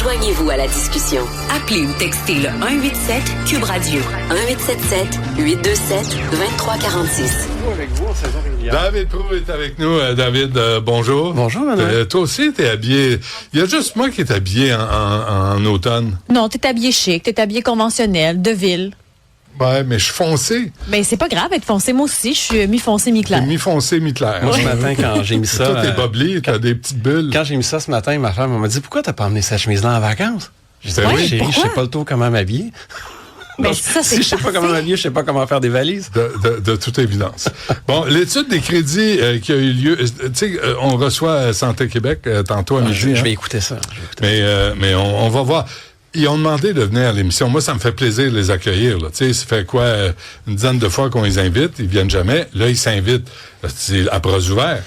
Joignez-vous à la discussion. Appelez ou textez le 187 Cube Radio. 1877-827-2346. David Proulx est avec nous. David, bonjour. Bonjour, madame. Toi aussi, t'es habillé. Il y a juste moi qui est habillé en automne. Non, t'es habillé chic, t'es habillé conventionnel, de ville. Ouais, mais je suis foncé. Ben, c'est pas grave être foncé. Moi aussi, je suis mi-foncé, mi-clair. T'es mi-foncé, mi-clair. Moi, ce matin, quand j'ai mis ça... Toi, t'es bobli, t'as des petites bulles. Quand j'ai mis ça ce matin, ma femme m'a dit, pourquoi t'as pas emmené cette chemise-là en vacances? J'ai dit, Ben oui, chérie, pourquoi? je sais pas le tout comment m'habiller. Ben, Donc, ça, c'est si je sais pas parfait. comment m'habiller, je sais pas comment faire des valises. De toute évidence. Bon, l'étude des crédits qui a eu lieu, tu sais, on reçoit Santé Québec tantôt à midi. Je vais écouter ça. Mais on va voir. Ils ont demandé de venir à l'émission. Moi, ça me fait plaisir de les accueillir. Là. Tu sais, ça fait quoi, une dizaine de fois qu'on les invite, ils viennent jamais. Là, ils s'invitent. C'est à bras ouverts.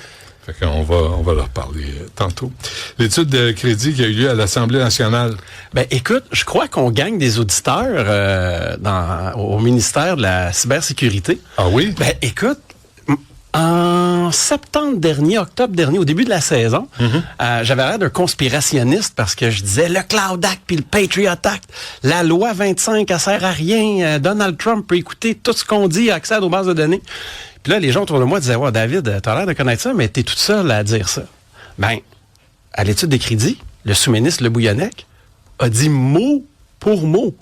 Fait qu'on va leur parler tantôt. L'étude de crédit qui a eu lieu à l'Assemblée nationale. Ben, écoute, je crois qu'on gagne des auditeurs au ministère de la cybersécurité. Ah oui? Ben, écoute, en septembre dernier, octobre dernier, au début de la saison, j'avais l'air d'un conspirationniste parce que je disais le Cloud Act puis le Patriot Act, la loi 25, elle sert à rien. Donald Trump peut écouter tout ce qu'on dit, accède aux bases de données. Puis là, les gens autour de moi disaient, ouais, David, t'as l'air de connaître ça, mais t'es toute seule à dire ça. Ben, à l'étude des crédits, le sous-ministre Le Bouillonnec a dit mot pour mot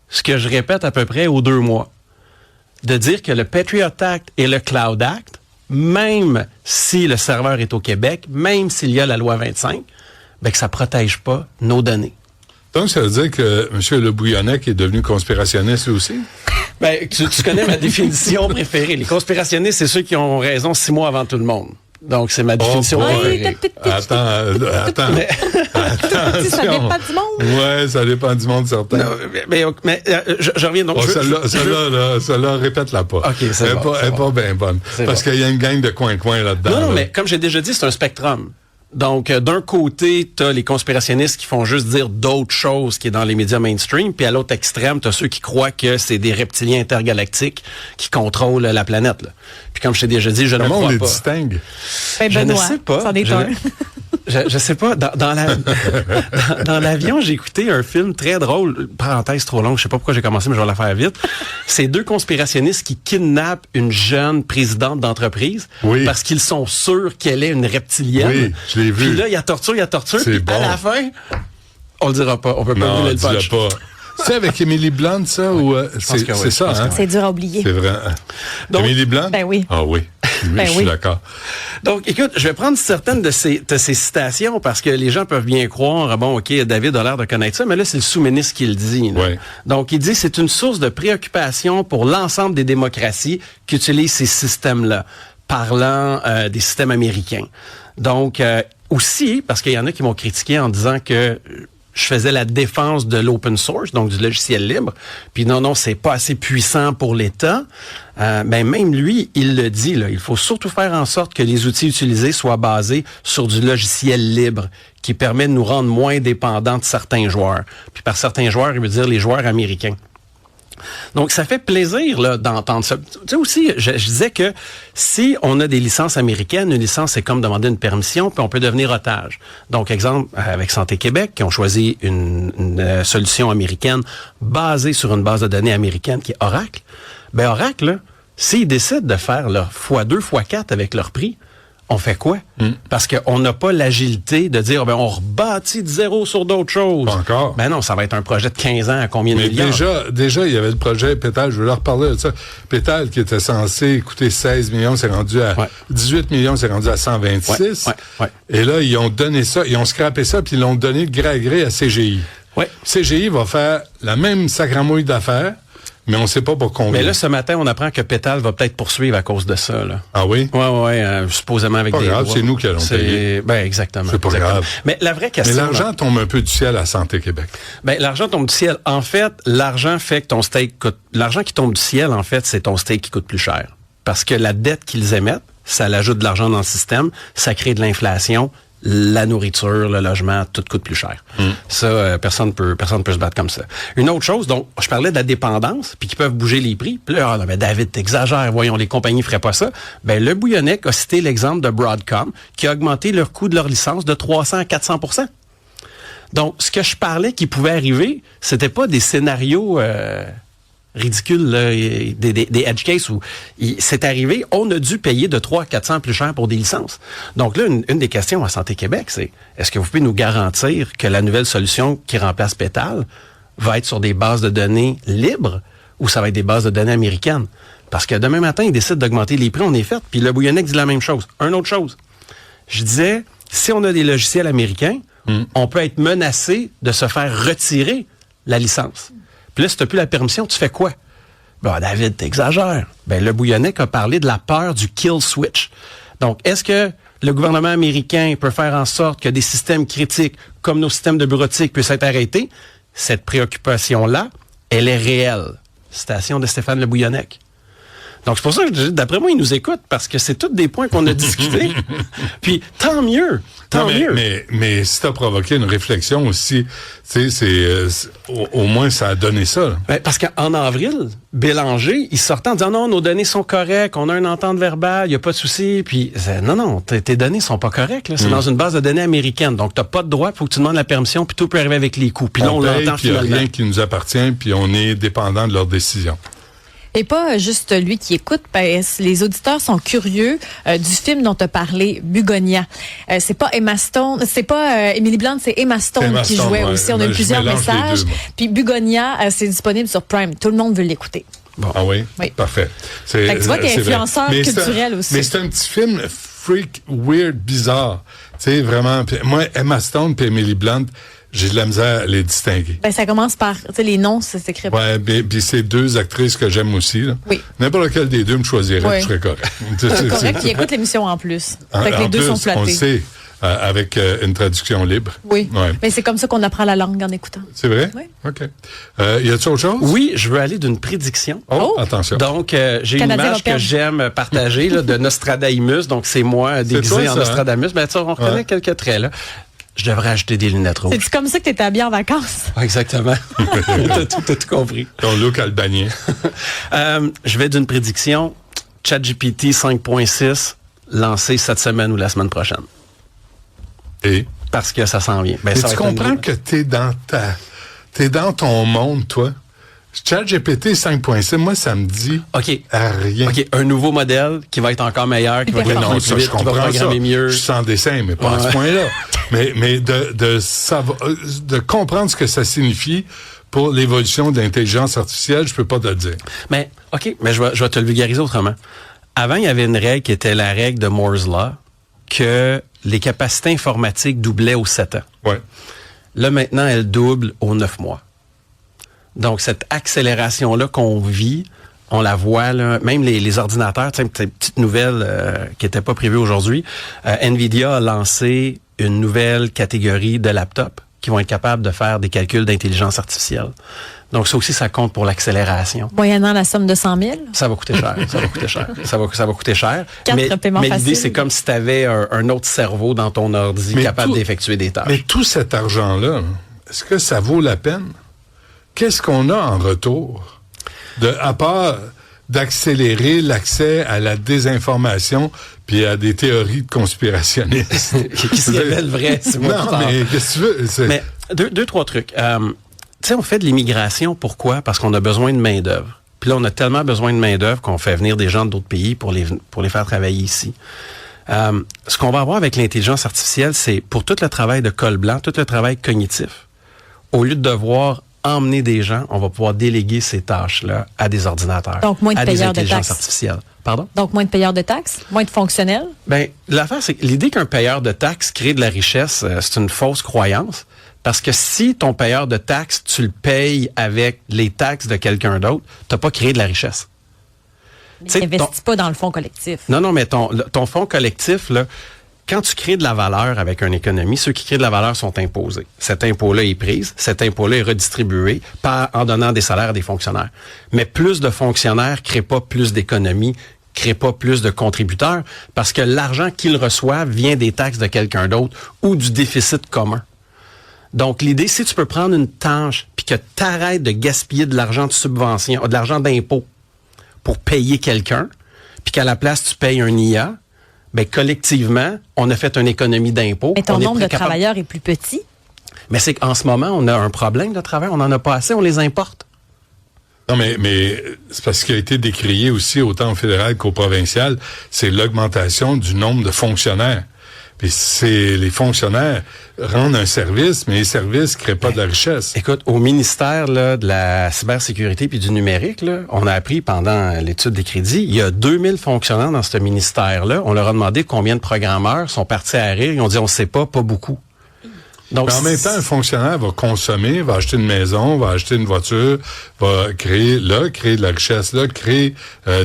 ce que je répète à peu près aux 2 mois. De dire que le Patriot Act et le Cloud Act, même si le serveur est au Québec, même s'il y a la loi 25, ben que ça protège pas nos données. Donc, ça veut dire que M. Le Bouillonnec est devenu conspirationniste lui aussi? Ben, tu connais ma définition préférée. Les conspirationnistes, c'est ceux qui ont raison 6 mois avant tout le monde. Donc, c'est ma définition préférée. Attends. Attention. Ça dépend du monde. Ouais, ça dépend du monde, certain. Non, mais je reviens donc. Celle-là, répète-la pas. OK, c'est elle bon, est pas bien bonne. C'est Parce bon. qu'il y a une gang de coin-coin là-dedans. Non, là. mais comme j'ai déjà dit, c'est un spectrum. Donc, d'un côté, t'as les conspirationnistes qui font juste dire d'autres choses qui est dans les médias mainstream, puis à l'autre extrême, t'as ceux qui croient que c'est des reptiliens intergalactiques qui contrôlent la planète. Là. Puis comme je t'ai déjà dit, je ne Comment on crois les pas. distingue? Ben, Je ne Benoît, sais pas. c'en est Je- un. Je sais pas. Dans l'avion, j'ai écouté un film très drôle. Parenthèse trop longue. Je sais pas pourquoi j'ai commencé, mais je vais la faire vite. C'est 2 conspirationnistes qui kidnappent une jeune présidente d'entreprise Oui. parce qu'ils sont sûrs qu'elle est une reptilienne. Oui, je l'ai vu. Puis là, il y a torture. C'est Puis bon. à la fin, on le dira pas. On peut pas Non, brûler le dis-le punch. pas. C'est avec Émilie Blunt, ça? Ou, pense que oui, c'est je ça, pense hein? que C'est dur à oublier. C'est vrai. Donc- Émilie Blunt? Ben oui. Ah oui. Oui, Ben je suis oui. d'accord. Donc, écoute, je vais prendre certaines de ces citations parce que les gens peuvent bien croire, ah bon, OK, David a l'air de connaître ça, mais là, c'est le sous-ministre qui le dit. Là. Ouais. Donc, il dit c'est une source de préoccupation pour l'ensemble des démocraties qui utilisent ces systèmes-là, parlant des systèmes américains. Donc, aussi, parce qu'il y en a qui m'ont critiqué en disant que je faisais la défense de l'open source, donc du logiciel libre. Puis non, c'est pas assez puissant pour l'État. Ben même lui, il le dit, là, il faut surtout faire en sorte que les outils utilisés soient basés sur du logiciel libre qui permet de nous rendre moins dépendants de certains joueurs. Puis par certains joueurs, il veut dire les joueurs américains. Donc, ça fait plaisir là d'entendre ça. Tu sais aussi, je disais que si on a des licences américaines, une licence, c'est comme demander une permission, puis on peut devenir otage. Donc, exemple, avec Santé Québec, qui ont choisi une solution américaine basée sur une base de données américaine qui est Oracle. Ben Oracle, là, s'ils décident de faire leur x2, x4 avec leur prix, on fait quoi? Parce qu'on n'a pas l'agilité de dire, ben, on rebâtit de zéro sur d'autres choses. Pas encore. Ben non, ça va être un projet de 15 ans à combien de Mais milliards? déjà, il y avait le projet Pétale, je veux leur reparler de ça. Pétale, qui était censé coûter 16 millions, c'est rendu à 18 millions, c'est rendu à 126. Ouais. Et là, ils ont donné ça, ils ont scrappé ça, puis ils l'ont donné de gré à gré à CGI. Ouais. CGI va faire la même sacramouille d'affaires, mais on ne sait pas pour combien. Mais là, ce matin, on apprend que Pétale va peut-être poursuivre à cause de ça. Là. Ah oui? Ouais, supposément avec Pas des grave, droits. c'est nous qui allons payer. Ben exactement. C'est pas exactement. grave. Mais la vraie Mais question... l'argent tombe un peu du ciel à Santé Québec. Ben l'argent tombe du ciel. En fait, l'argent fait que ton steak coûte... L'argent qui tombe du ciel, en fait, c'est ton steak qui coûte plus cher. Parce que la dette qu'ils émettent, ça l'ajoute de l'argent dans le système, ça crée de l'inflation, la nourriture, le logement, tout coûte plus cher. Ça, personne peut se battre comme ça. Une autre chose, donc, je parlais de la dépendance, puis qui peuvent bouger les prix. Puis là, non, mais David, t'exagères, voyons, les compagnies feraient pas ça. Ben, le Bouillonnec a cité l'exemple de Broadcom, qui a augmenté leur coût de leur licence de 300 à 400 %. Donc, ce que je parlais qui pouvait arriver, c'était pas des scénarios ridicules, là, des edge cases où c'est arrivé, on a dû payer de 300 à 400 plus cher pour des licences. Donc là, une des questions à Santé Québec, c'est est-ce que vous pouvez nous garantir que la nouvelle solution qui remplace Pétale va être sur des bases de données libres ou ça va être des bases de données américaines? Parce que demain matin, ils décident d'augmenter les prix, on est fait. Puis le Bouillonnec dit la même chose. Une autre chose. Je disais, si on a des logiciels américains, on peut être menacé de se faire retirer la licence. Puis là, si tu n'as plus la permission, tu fais quoi? Ben, David, t'exagères. Ben, le Bouillonnec a parlé de la peur du kill switch. Donc, est-ce que le gouvernement américain peut faire en sorte que des systèmes critiques, comme nos systèmes de bureautique, puissent être arrêtés? Cette préoccupation-là, elle est réelle. Citation de Stéphane Le Bouillonnec. Donc, c'est pour ça que, d'après moi, ils nous écoutent, parce que c'est tous des points qu'on a discutés. Puis, tant mieux. Mais si t'as provoqué une réflexion aussi, tu sais, au moins ça a donné ça. Là. Ben, parce qu'en avril, Bélanger, il sortait en disant non, nos données sont correctes, on a une entente verbale, il n'y a pas de souci. Puis, non, tes données sont pas correctes. Là. C'est dans une base de données américaine. Donc, t'as pas de droit, il faut que tu demandes la permission, puis tout peut arriver avec les coûts. Puis là, on l'entend puis il n'y a rien qui nous appartient, puis on est dépendant de leurs décisions. Et pas juste lui qui écoute, parce que les auditeurs sont curieux du film dont tu as parlé, Bugonia. C'est pas Emma Stone, c'est pas Emily Blunt, c'est Emma Stone qui jouait aussi. On a eu plusieurs messages. Puis Bugonia, c'est disponible sur Prime. Tout le monde veut l'écouter. Bon. Ah oui? Parfait. Fait que tu vois qu'il est influenceur culturel aussi. Mais c'est un petit film freak, weird, bizarre. Tu sais, vraiment. Moi, Emma Stone et Emily Blunt, j'ai de la misère à les distinguer. Ben, ça commence par, tu sais, les noms, c'est écrit. Ouais, puis c'est deux actrices que j'aime aussi, là. Oui. N'importe lequel des deux me choisirait, je serais correct. C'est correct, puis écoute l'émission en plus. Fait que les deux sont flattés. On le sait, avec une traduction libre. Oui. Ouais. Mais c'est comme ça qu'on apprend la langue en écoutant. C'est vrai? Oui. OK. Y a-t-il autre chose? Oui, je veux aller d'une prédiction. Oh, attention. Donc, j'ai une image que j'aime partager là, de Nostradamus. Donc, c'est moi déguisé en Nostradamus. Ben, on reconnaît quelques traits, là. Je devrais acheter des lunettes rouges. C'est comme ça que tu étais habillé en vacances? Exactement. T'as tout compris. Ton look albanien. Je vais d'une prédiction. ChatGPT 5.6 lancé cette semaine ou la semaine prochaine. Et? Parce que ça s'en vient. Ben, mais tu comprends que t'es dans ton monde, toi? ChatGPT 5.6, moi, ça me dit rien. OK, un nouveau modèle qui va être encore meilleur, qui va être plus vite, qui va programmer mieux. Je suis sans dessin, mais pas à ce point-là. Mais de comprendre ce que ça signifie pour l'évolution de l'intelligence artificielle, je peux pas te le dire. Mais, OK, mais je vais te le vulgariser autrement. Avant, il y avait une règle qui était la règle de Moore's Law, que les capacités informatiques doublaient aux 7 ans. Ouais. Là, maintenant, elles doublent aux 9 mois. Donc, cette accélération-là qu'on vit, on la voit, là, même les ordinateurs, tu sais, petite nouvelle qui n'était pas prévue aujourd'hui, NVIDIA a lancé une nouvelle catégorie de laptops qui vont être capables de faire des calculs d'intelligence artificielle. Donc, ça aussi, ça compte pour l'accélération. Moyennant la somme de 100 000? Ça va coûter cher. Ça va coûter cher. Ça va coûter cher. Mais l'idée, c'est comme si tu avais un autre cerveau dans ton ordi capable d'effectuer des tâches. Mais tout cet argent-là, est-ce que ça vaut la peine? Qu'est-ce qu'on a en retour? À part d'accélérer l'accès à la désinformation puis à des théories de conspirationnistes. qui se révèlent vraies. Non, mais qu'est-ce que tu veux? Mais deux, trois trucs. Tu sais, on fait de l'immigration. Pourquoi? Parce qu'on a besoin de main-d'œuvre. Puis là, on a tellement besoin de main-d'œuvre qu'on fait venir des gens d'autres pays pour les faire travailler ici. Ce qu'on va avoir avec l'intelligence artificielle, c'est pour tout le travail de col blanc, tout le travail cognitif. Au lieu de devoir emmener des gens, on va pouvoir déléguer ces tâches-là à des ordinateurs. Donc, moins de payeurs de taxes. Artificielles. Pardon? Donc, moins de payeurs de taxes? Moins de fonctionnels? Ben, l'affaire, c'est que l'idée qu'un payeur de taxes crée de la richesse, c'est une fausse croyance. Parce que si ton payeur de taxes, tu le payes avec les taxes de quelqu'un d'autre, t'as pas créé de la richesse. Tu n'investis pas dans le fonds collectif. Non, mais ton fonds collectif, là, quand tu crées de la valeur avec une économie, ceux qui créent de la valeur sont imposés. Cet impôt-là est pris, cet impôt-là est redistribué en donnant des salaires à des fonctionnaires. Mais plus de fonctionnaires créent pas plus d'économies, créent pas plus de contributeurs, parce que l'argent qu'ils reçoivent vient des taxes de quelqu'un d'autre ou du déficit commun. Donc, l'idée, si tu peux prendre une tâche puis que tu arrêtes de gaspiller de l'argent de subvention, de l'argent d'impôt pour payer quelqu'un, puis qu'à la place, tu payes un IA, ben collectivement, on a fait une économie d'impôt. Mais ton nombre de travailleurs est plus petit? Mais c'est qu'en ce moment, on a un problème de travail, on n'en a pas assez, on les importe. Non, mais c'est parce qu'il a été décrié aussi, autant au fédéral qu'au provincial, c'est l'augmentation du nombre de fonctionnaires. Puis les fonctionnaires rendent un service, mais les services créent pas de la richesse. Écoute, au ministère là, de la cybersécurité puis du numérique, là, on a appris pendant l'étude des crédits, il y a 2000 fonctionnaires dans ce ministère-là. On leur a demandé combien de programmeurs sont partis à rire. Ils ont dit, on sait pas beaucoup. Donc, mais en même temps, un fonctionnaire va consommer, va acheter une maison, va acheter une voiture, va créer de la richesse là, créer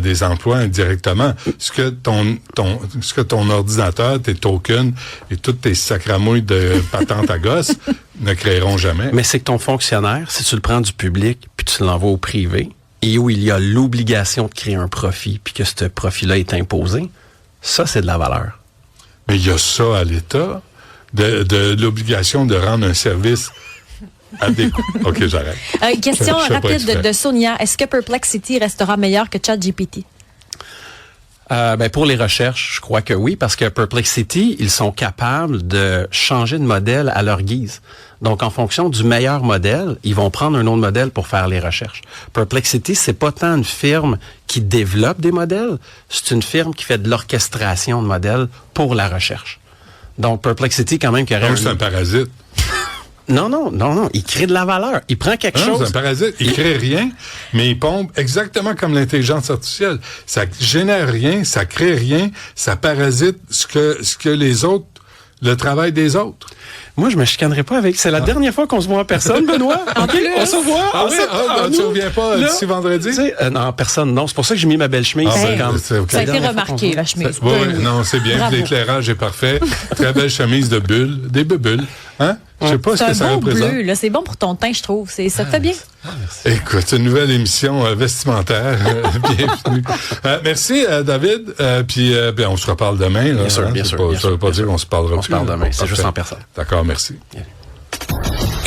des emplois indirectement. Ce que ton ordinateur, tes tokens et toutes tes sacramouilles de patente à gosse ne créeront jamais. Mais c'est que ton fonctionnaire, si tu le prends du public puis tu l'envoies au privé et où il y a l'obligation de créer un profit puis que ce profit-là est imposé, ça, c'est de la valeur. Mais il y a ça à l'État. De l'obligation de rendre un service adéquat. OK, j'arrête. Question rapide de Sonia. Est-ce que Perplexity restera meilleur que ChatGPT? Pour les recherches, je crois que oui, parce que Perplexity, ils sont capables de changer de modèle à leur guise. Donc, en fonction du meilleur modèle, ils vont prendre un autre modèle pour faire les recherches. Perplexity, c'est pas tant une firme qui développe des modèles, c'est une firme qui fait de l'orchestration de modèles pour la recherche. Donc, Perplexity, quand même, qui aurait... Donc, c'est un parasite. Non. Il crée de la valeur. Il prend quelque chose... C'est un parasite. Il crée rien, mais il pompe exactement comme l'intelligence artificielle. Ça génère rien, ça crée rien, ça parasite ce que les autres... le travail des autres. Moi, je me chicanerai pas avec. C'est la dernière fois qu'on se voit en personne, Benoît. OK, on se voit. Tu reviens pas d'ici vendredi? Non, personne. Non, c'est pour ça que j'ai mis ma belle chemise. Ça a été remarqué, la chemise. Oui, non, c'est bien. L'éclairage est parfait. Très belle chemise de bulles. Des bulles. Hein? Je sais pas ce que ça représente. C'est un beau bleu, là. C'est bon pour ton teint, je trouve. Ça te fait bien. Écoute, c'est une nouvelle émission vestimentaire. Bienvenue. Merci, David. Puis on se reparle demain. Bien sûr. Ça veut pas dire qu'on se parlera plus. On se parle demain. C'est juste en personne. D'accord, merci. Bien.